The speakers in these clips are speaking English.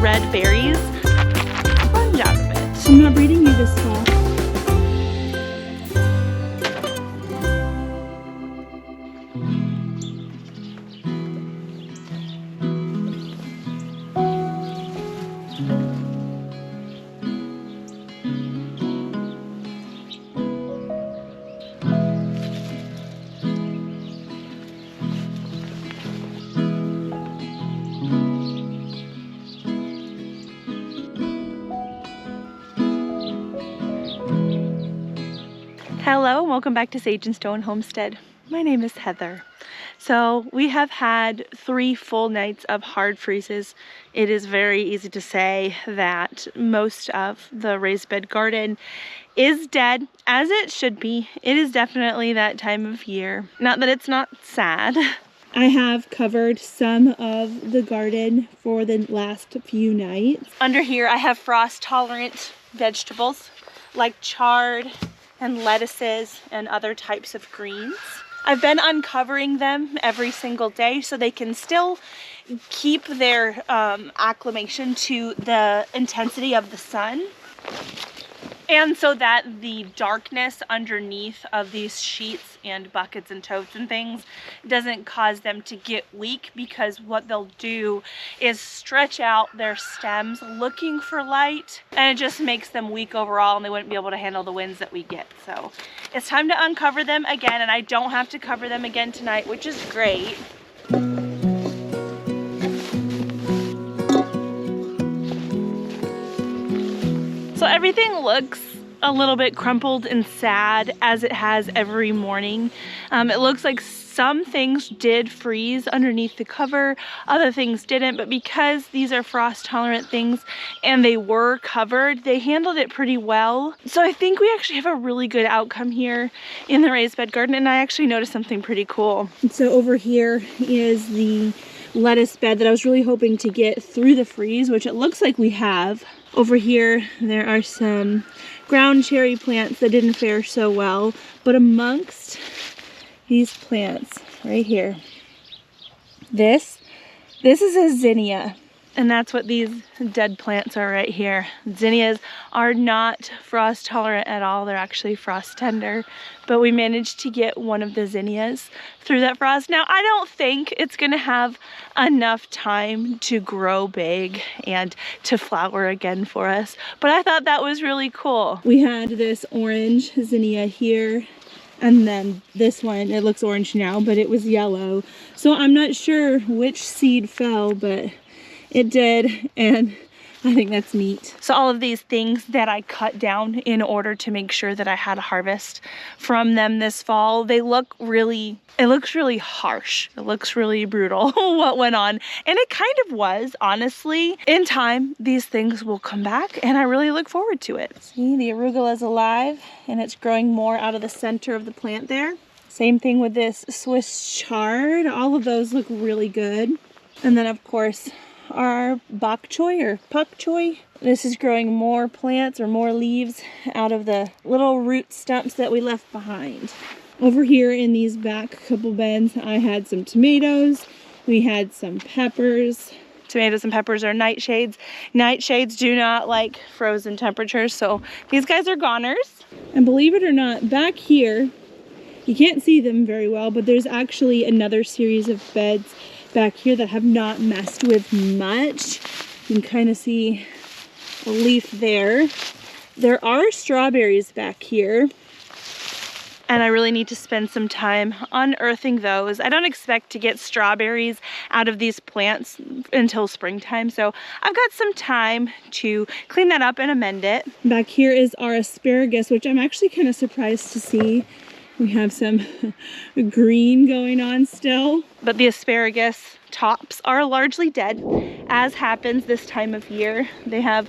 red berries sponge out of it. I'm not breeding you this fall. Hello, and welcome back to Sage and Stone Homestead. My name is Heather. So we have had 3 full nights of hard freezes. It is very easy to say that most of the raised bed garden is dead, as it should be. It is definitely that time of year. Not that it's not sad. I have covered some of the garden for the last few nights. Under here I have frost tolerant vegetables like chard and lettuces and other types of greens. I've been uncovering them every single day so they can still keep their acclimation to the intensity of the sun, and so that the darkness underneath of these sheets and buckets and totes and things doesn't cause them to get weak, because what they'll do is stretch out their stems looking for light, and it just makes them weak overall, and they wouldn't be able to handle the winds that we get. So it's time to uncover them again, and I don't have to cover them again tonight, which is great. So everything looks a little bit crumpled and sad, as it has every morning. It looks like some things did freeze underneath the cover, other things didn't, but because these are frost tolerant things and they were covered, they handled it pretty well. So I think we actually have a really good outcome here in the raised bed garden, and I actually noticed something pretty cool. So over here is the lettuce bed that I was really hoping to get through the freeze, which it looks like we have. Over here there are some ground cherry plants that didn't fare so well, but amongst these plants right here, this is a zinnia, and that's what these dead plants are right here. Zinnias are not frost tolerant at all. They're actually frost tender, but we managed to get one of the zinnias through that frost. Now, I don't think it's gonna have enough time to grow big and to flower again for us, but I thought that was really cool. We had this orange zinnia here, and then this one, it looks orange now, but it was yellow. So I'm not sure which seed fell, but it did, and I think that's neat. So all of these things that I cut down in order to make sure that I had a harvest from them this fall, it looks really harsh. It looks really brutal what went on. And it kind of was, honestly. In time, these things will come back, and I really look forward to it. See, the arugula is alive, and it's growing more out of the center of the plant there. Same thing with this Swiss chard. All of those look really good. And then, of course, our bok choy or pak choy. This is growing more plants or more leaves out of the little root stumps that we left behind. Over here in these back couple beds, I had some tomatoes. We had some peppers. Tomatoes and peppers are nightshades. Nightshades do not like frozen temperatures, so these guys are goners. And believe it or not, back here, you can't see them very well, but there's actually another series of beds back here that have not messed with much. You can kind of see a leaf there. There are strawberries back here, and I really need to spend some time unearthing those. I don't expect to get strawberries out of these plants until springtime, so I've got some time to clean that up and amend it. Back here is our asparagus, which I'm actually kind of surprised to see. We have some green going on still. But the asparagus tops are largely dead, as happens this time of year. They have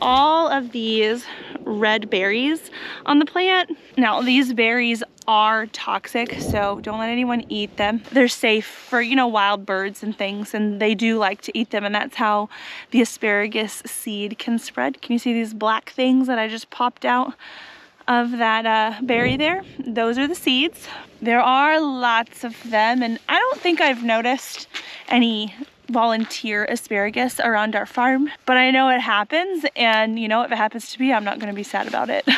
all of these red berries on the plant. Now, these berries are toxic, so don't let anyone eat them. They're safe for, you know, wild birds and things, and they do like to eat them, and that's how the asparagus seed can spread. Can you see these black things that I just popped out of that berry there? Those are the seeds. There are lots of them, and I don't think I've noticed any volunteer asparagus around our farm, but I know it happens, and you know, if it happens to me, I'm not going to be sad about it.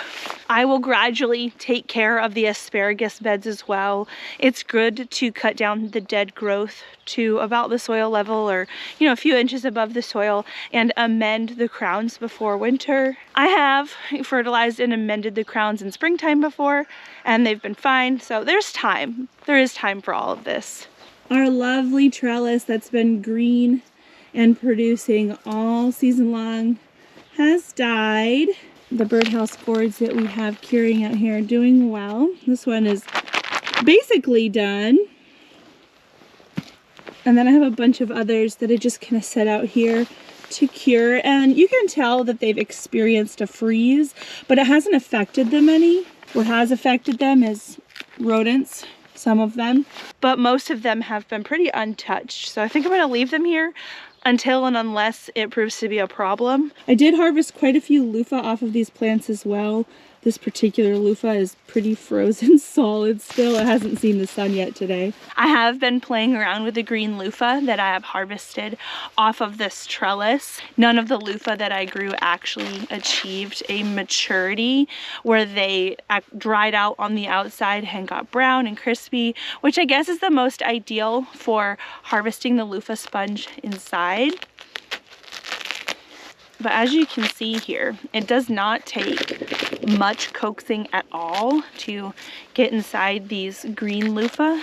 I will gradually take care of the asparagus beds as well. It's good to cut down the dead growth to about the soil level, or you know, a few inches above the soil, and amend the crowns before winter. I have fertilized and amended the crowns in springtime before, and they've been fine, so there's time. There is time for all of this. Our lovely trellis that's been green and producing all season long has died. The birdhouse gourds that we have curing out here are doing well. This one is basically done. And then I have a bunch of others that I just kind of set out here to cure. And you can tell that they've experienced a freeze, but it hasn't affected them any. What has affected them is rodents, some of them. But most of them have been pretty untouched. So I think I'm going to leave them here until and unless it proves to be a problem. I did harvest quite a few loofah off of these plants as well. This particular loofah is pretty frozen solid still. It hasn't seen the sun yet today. I have been playing around with the green loofah that I have harvested off of this trellis. None of the loofah that I grew actually achieved a maturity where they dried out on the outside and got brown and crispy, which I guess is the most ideal for harvesting the loofah sponge inside. But as you can see here, it does not take much coaxing at all to get inside these green loofah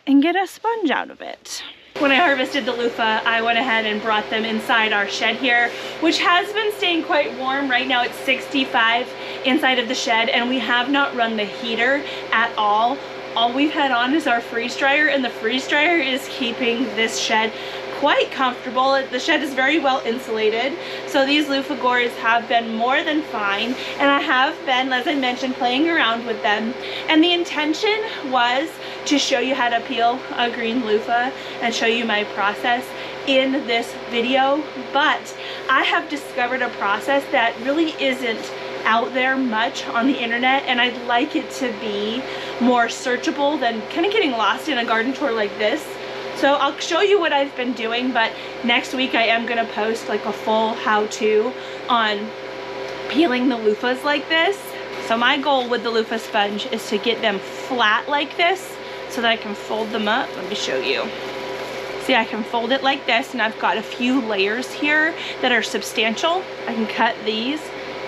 and get a sponge out of it. When I harvested the loofah, I went ahead and brought them inside our shed here, which has been staying quite warm. Right now it's 65 inside of the shed, and we have not run the heater at all. All we've had on is our freeze dryer, and the freeze dryer is keeping this shed quite comfortable. The shed is very well insulated, so these loofah gourds have been more than fine, and I have been, as I mentioned, playing around with them. And the intention was to show you how to peel a green loofah and show you my process in this video, but I have discovered a process that really isn't out there much on the internet, and I'd like it to be more searchable than kind of getting lost in a garden tour like this. So I'll show you what I've been doing, but next week I am going to post like a full how-to on peeling the loofahs like this. So my goal with the loofah sponge is to get them flat like this so that I can fold them up. Let me show you. See, I can fold it like this, and I've got a few layers here that are substantial. I can cut these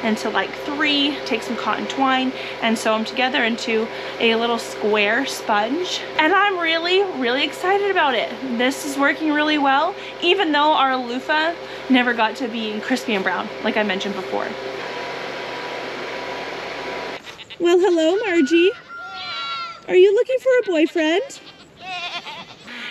into like 3, take some cotton twine and sew them together into a little square sponge. And I'm really excited about it. This is working really well, even though our loofah never got to being crispy and brown, like I mentioned before. Well, hello, Margie. Are you looking for a boyfriend?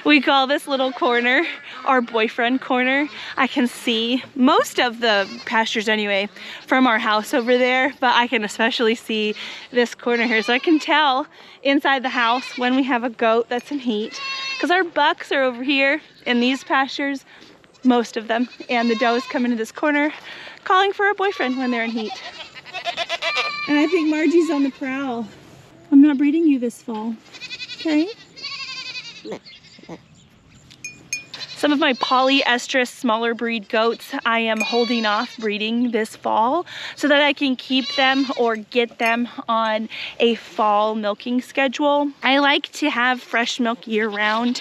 We call this little corner our boyfriend corner. I can see most of the pastures anyway from our house over there, but I can especially see this corner here. So I can tell inside the house when we have a goat that's in heat, because our bucks are over here in these pastures, most of them, and the does come into this corner calling for a boyfriend when they're in heat. And I think Margie's on the prowl. I'm not breeding you this fall, okay? Some of my polyestrous smaller breed goats I am holding off breeding this fall so that I can keep them or get them on a fall milking schedule. I like to have fresh milk year round,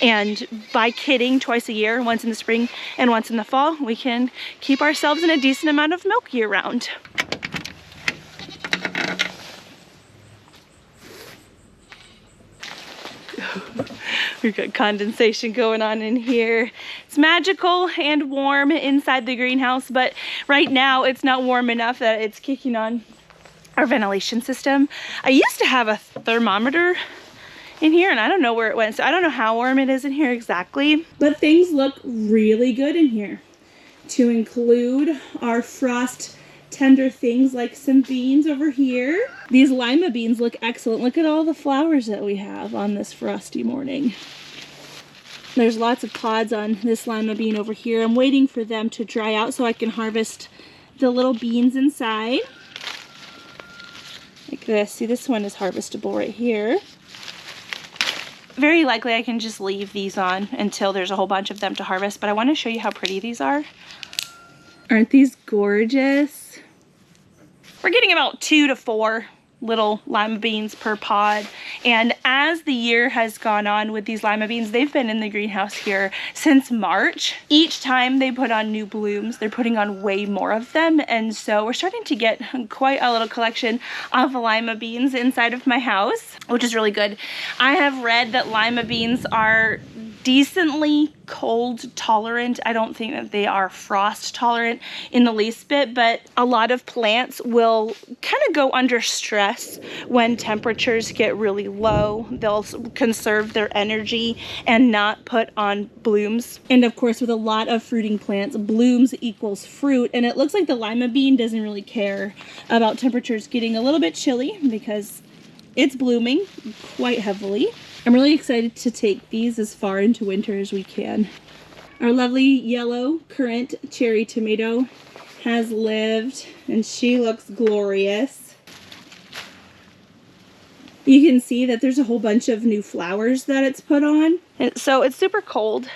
and by kidding twice a year, once in the spring and once in the fall, we can keep ourselves in a decent amount of milk year round. We've got condensation going on in here. It's magical and warm inside the greenhouse, but right now it's not warm enough that it's kicking on our ventilation system. I used to have a thermometer in here, and I don't know where it went, so I don't know how warm it is in here exactly. But things look really good in here, to include our frost tender things like some beans over here. These lima beans look excellent. Look at all the flowers that we have on this frosty morning. There's lots of pods on this lima bean over here. I'm waiting for them to dry out so I can harvest the little beans inside. Like this. See, this one is harvestable right here. very likely I can just leave these on until there's a whole bunch of them to harvest, but I want to show you how pretty these are. Aren't these gorgeous? We're getting about 2 to 4 little lima beans per pod, and as the year has gone on with these lima beans, they've been in the greenhouse here since March. Each time they put on new blooms, they're putting on way more of them, and so we're starting to get quite a little collection of lima beans inside of my house, which is really good. I have read that lima beans are decently cold tolerant. I don't think that they are frost tolerant in the least bit, but a lot of plants will kind of go under stress when temperatures get really low. They'll conserve their energy and not put on blooms. And of course, with a lot of fruiting plants, blooms equals fruit, and it looks like the lima bean doesn't really care about temperatures getting a little bit chilly because it's blooming quite heavily. I'm really excited to take these as far into winter as we can. Our lovely yellow currant cherry tomato has lived, and she looks glorious. You can see that there's a whole bunch of new flowers that it's put on. And so it's super cold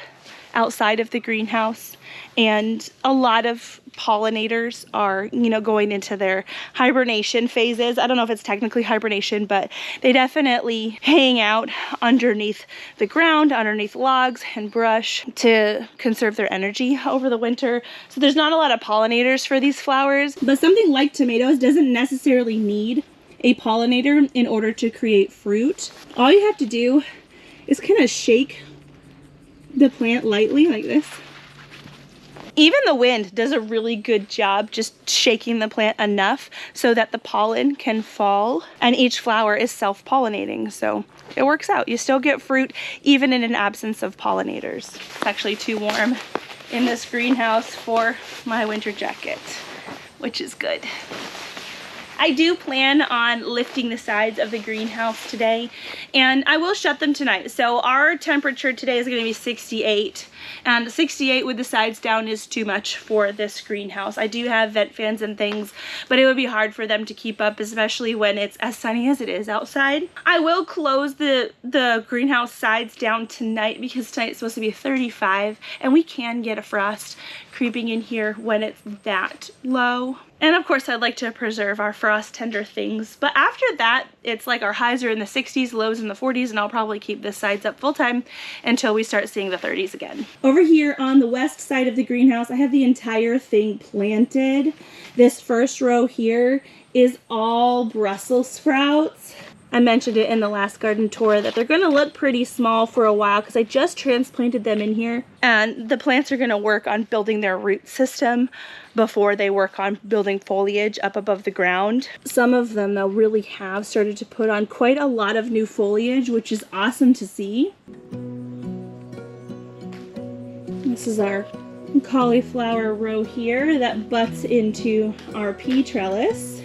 outside of the greenhouse, and a lot of pollinators are, going into their hibernation phases. I don't know if it's technically hibernation, but they definitely hang out underneath the ground, underneath logs and brush to conserve their energy over the winter. So there's not a lot of pollinators for these flowers. But something like tomatoes doesn't necessarily need a pollinator in order to create fruit. All you have to do is kind of shake the plant lightly like this. Even the wind does a really good job just shaking the plant enough so that the pollen can fall, and each flower is self-pollinating, so it works out. You still get fruit even in an absence of pollinators. It's actually too warm in this greenhouse for my winter jacket, which is good. I do plan on lifting the sides of the greenhouse today, and I will shut them tonight. So our temperature today is going to be 68, and 68 with the sides down is too much for this greenhouse. I do have vent fans and things, but it would be hard for them to keep up, especially when it's as sunny as it is outside. I will close the greenhouse sides down tonight because tonight's supposed to be 35, and we can get a frost creeping in here when it's that low. And of course, I'd like to preserve our frost tender things. But after that, it's like our highs are in the 60s, lows in the 40s, and I'll probably keep this sides up full time until we start seeing the 30s again. Over here on the west side of the greenhouse, I have the entire thing planted. This first row here is all Brussels sprouts. I mentioned it in the last garden tour that they're going to look pretty small for a while because I just transplanted them in here, and the plants are going to work on building their root system before they work on building foliage up above the ground. Some of them, though, really have started to put on quite a lot of new foliage, which is awesome to see. This is our cauliflower row here that butts into our pea trellis.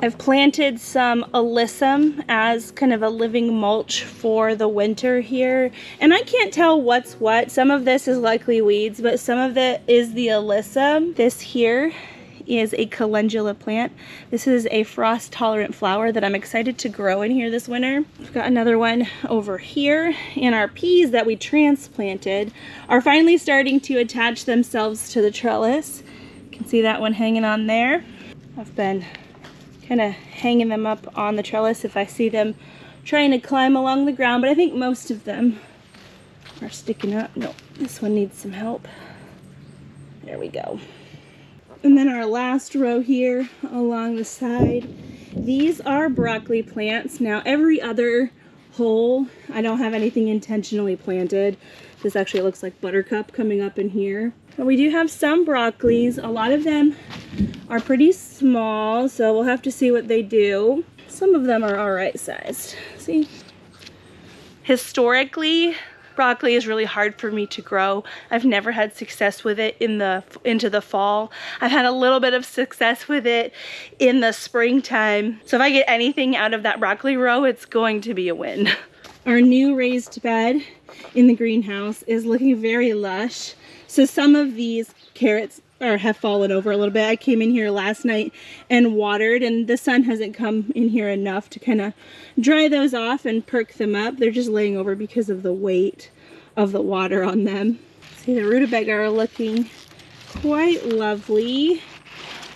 I've planted some alyssum as kind of a living mulch for the winter here, and I can't tell what's what. Some of this is likely weeds, but some of it is the alyssum. This here is a calendula plant. This is a frost tolerant flower that I'm excited to grow in here this winter. We've got another one over here, and our peas that we transplanted are finally starting to attach themselves to the trellis. You can see that one hanging on there. I've been kind of hanging them up on the trellis if I see them trying to climb along the ground, but I think most of them are sticking up. No, this one needs some help. There we go. And then our last row here along the side, these are broccoli plants. Now every other hole, I don't have anything intentionally planted. This actually looks like buttercup coming up in here. But we do have some broccolis. A lot of them are pretty small, so we'll have to see what they do. Some of them are all right sized. See? Historically, broccoli is really hard for me to grow. I've never had success with it into the fall. I've had a little bit of success with it in the springtime. So if I get anything out of that broccoli row, it's going to be a win. Our new raised bed in the greenhouse is looking very lush. So some of these carrots or have fallen over a little bit. I came in here last night and watered, and the sun hasn't come in here enough to kind of dry those off and perk them up. They're just laying over because of the weight of the water on them. See, the rutabaga are looking quite lovely.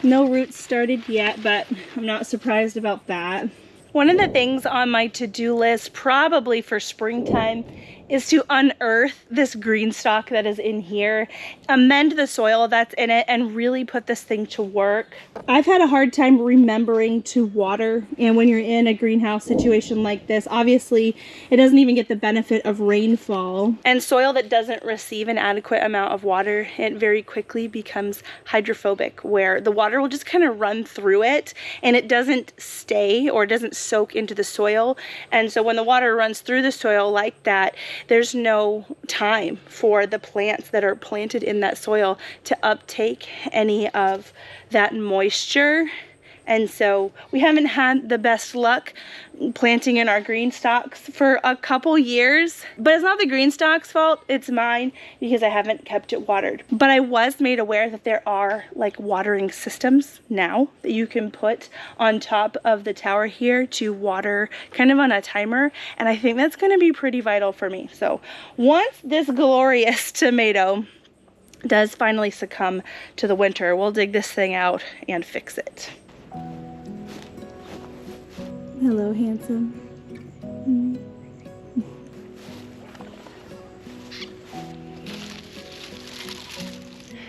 No roots started yet, but I'm not surprised about that. One of the things on my to-do list, probably for springtime, is to unearth this Greenstock that is in here, amend the soil that's in it, and really put this thing to work. I've had a hard time remembering to water, and when you're in a greenhouse situation like this, obviously it doesn't even get the benefit of rainfall. And soil that doesn't receive an adequate amount of water, it very quickly becomes hydrophobic, where the water will just kind of run through it, and it doesn't stay or doesn't soak into the soil. And so when the water runs through the soil like that, there's no time for the plants that are planted in that soil to uptake any of that moisture. And so we haven't had the best luck planting in our green stalks for a couple years. But it's not the green stalk's fault, it's mine, because I haven't kept it watered. But I was made aware that there are like watering systems now that you can put on top of the tower here to water kind of on a timer. And I think that's gonna be pretty vital for me. So once this glorious tomato does finally succumb to the winter, we'll dig this thing out and fix it. Hello, handsome.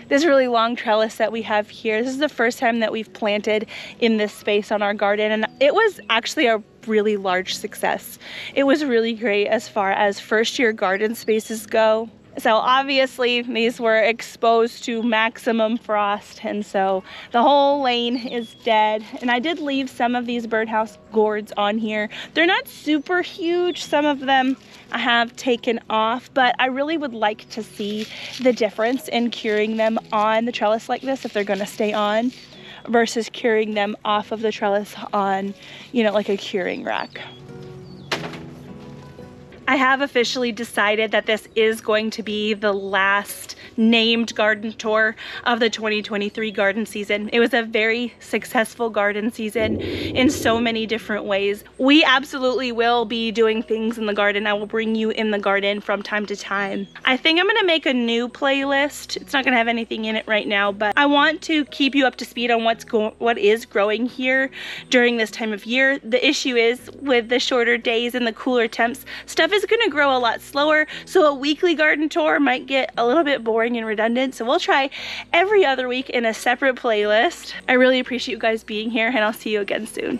This really long trellis that we have here, this is the first time that we've planted in this space on our garden, and it was actually a really large success. It was really great as far as first-year garden spaces go. So obviously these were exposed to maximum frost, and so the whole lane is dead. And I did leave some of these birdhouse gourds on here. They're not super huge. Some of them I have taken off, but I really would like to see the difference in curing them on the trellis like this, if they're gonna stay on, versus curing them off of the trellis on, you know, like a curing rack. I have officially decided that this is going to be the last named garden tour of the 2023 garden season. It was a very successful garden season in so many different ways. We absolutely will be doing things in the garden. I will bring you in the garden from time to time. I think I'm gonna make a new playlist. It's not gonna have anything in it right now, but I want to keep you up to speed on what is growing here during this time of year. The issue is with the shorter days and the cooler temps, stuff is gonna grow a lot slower, so a weekly garden tour might get a little bit boring and redundant, so we'll try every other week in a separate playlist. I really appreciate you guys being here, and I'll see you again soon.